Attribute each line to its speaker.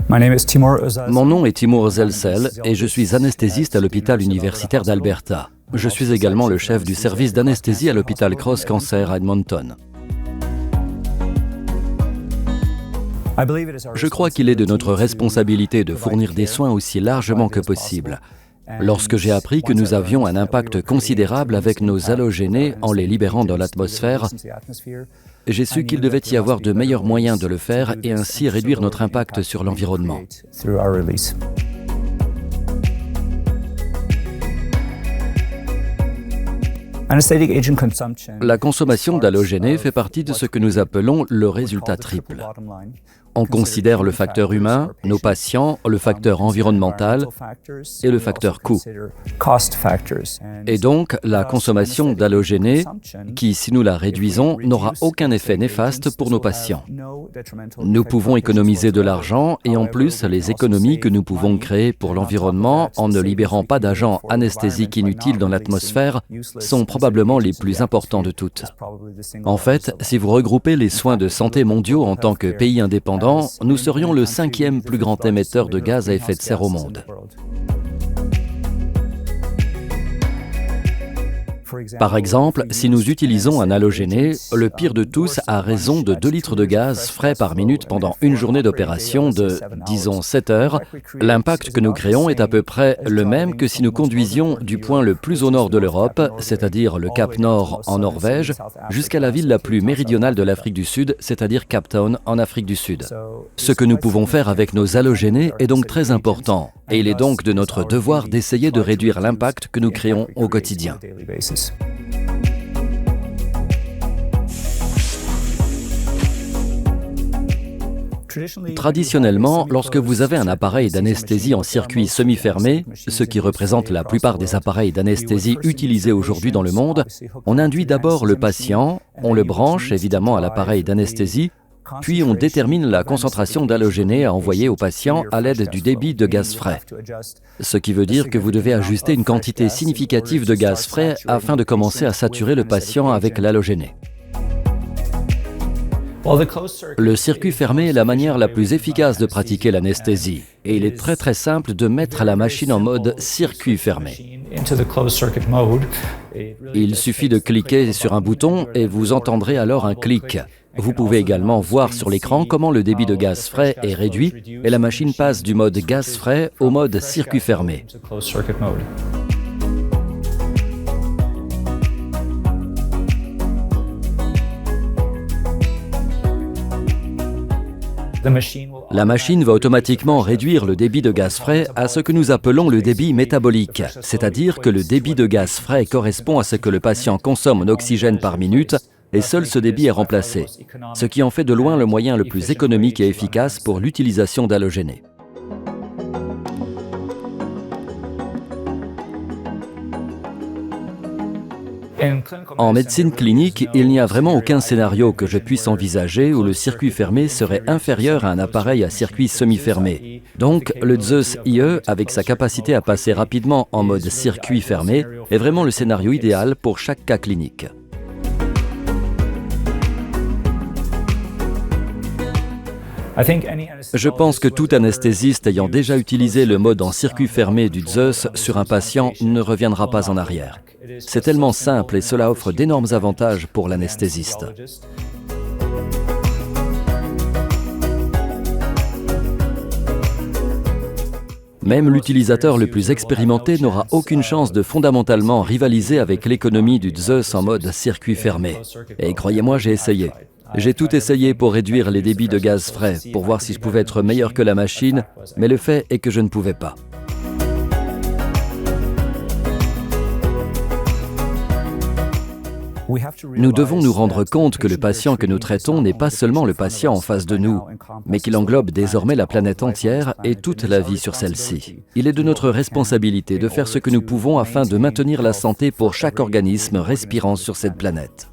Speaker 1: Mon nom est Timur Zelcel et je suis anesthésiste à l'hôpital universitaire d'Alberta. Je suis également le chef du service d'anesthésie à l'hôpital Cross Cancer à Edmonton. Je crois qu'il est de notre responsabilité de fournir des soins aussi largement que possible. Lorsque j'ai appris que nous avions un impact considérable avec nos halogénés en les libérant dans l'atmosphère, j'ai su qu'il devait y avoir de meilleurs moyens de le faire et ainsi réduire notre impact sur l'environnement. La consommation d'halogénés fait partie de ce que nous appelons le résultat triple. On considère le facteur humain, nos patients, le facteur environnemental et le facteur coût. Et donc, la consommation d'halogénés, qui, si nous la réduisons, n'aura aucun effet néfaste pour nos patients. Nous pouvons économiser de l'argent et en plus, les économies que nous pouvons créer pour l'environnement en ne libérant pas d'agents anesthésiques inutiles dans l'atmosphère sont probablement les plus importants de toutes. En fait, si vous regroupez les soins de santé mondiaux en tant que pays indépendant, nous serions le 5e plus grand émetteur de gaz à effet de serre au monde. Par exemple, si nous utilisons un halogéné, le pire de tous a raison de 2 litres de gaz frais par minute pendant une journée d'opération de, disons, 7 heures. L'impact que nous créons est à peu près le même que si nous conduisions du point le plus au nord de l'Europe, c'est-à-dire le Cap Nord en Norvège, jusqu'à la ville la plus méridionale de l'Afrique du Sud, c'est-à-dire Cape Town en Afrique du Sud. Ce que nous pouvons faire avec nos halogénés est donc très important, et il est donc de notre devoir d'essayer de réduire l'impact que nous créons au quotidien. Traditionnellement, lorsque vous avez un appareil d'anesthésie en circuit semi-fermé, ce qui représente la plupart des appareils d'anesthésie utilisés aujourd'hui dans le monde, on induit d'abord le patient, on le branche évidemment à l'appareil d'anesthésie, puis on détermine la concentration d'halogénés à envoyer au patient à l'aide du débit de gaz frais. Ce qui veut dire que vous devez ajuster une quantité significative de gaz frais afin de commencer à saturer le patient avec l'halogéné. Le circuit fermé est la manière la plus efficace de pratiquer l'anesthésie et il est très simple de mettre la machine en mode circuit fermé. Il suffit de cliquer sur un bouton et vous entendrez alors un clic. Vous pouvez également voir sur l'écran comment le débit de gaz frais est réduit et la machine passe du mode gaz frais au mode circuit fermé. La machine va automatiquement réduire le débit de gaz frais à ce que nous appelons le débit métabolique, c'est-à-dire que le débit de gaz frais correspond à ce que le patient consomme en oxygène par minute et seul ce débit est remplacé, ce qui en fait de loin le moyen le plus économique et efficace pour l'utilisation d'halogénés. En médecine clinique, il n'y a vraiment aucun scénario que je puisse envisager où le circuit fermé serait inférieur à un appareil à circuit semi-fermé. Donc, le Zeus IE, avec sa capacité à passer rapidement en mode circuit fermé, est vraiment le scénario idéal pour chaque cas clinique. Je pense que tout anesthésiste ayant déjà utilisé le mode en circuit fermé du Zeus sur un patient ne reviendra pas en arrière. C'est tellement simple et cela offre d'énormes avantages pour l'anesthésiste. Même l'utilisateur le plus expérimenté n'aura aucune chance de fondamentalement rivaliser avec l'économie du Zeus en mode circuit fermé. Et croyez-moi, j'ai essayé. J'ai tout essayé pour réduire les débits de gaz frais, pour voir si je pouvais être meilleur que la machine, mais le fait est que je ne pouvais pas. Nous devons nous rendre compte que le patient que nous traitons n'est pas seulement le patient en face de nous, mais qu'il englobe désormais la planète entière et toute la vie sur celle-ci. Il est de notre responsabilité de faire ce que nous pouvons afin de maintenir la santé pour chaque organisme respirant sur cette planète.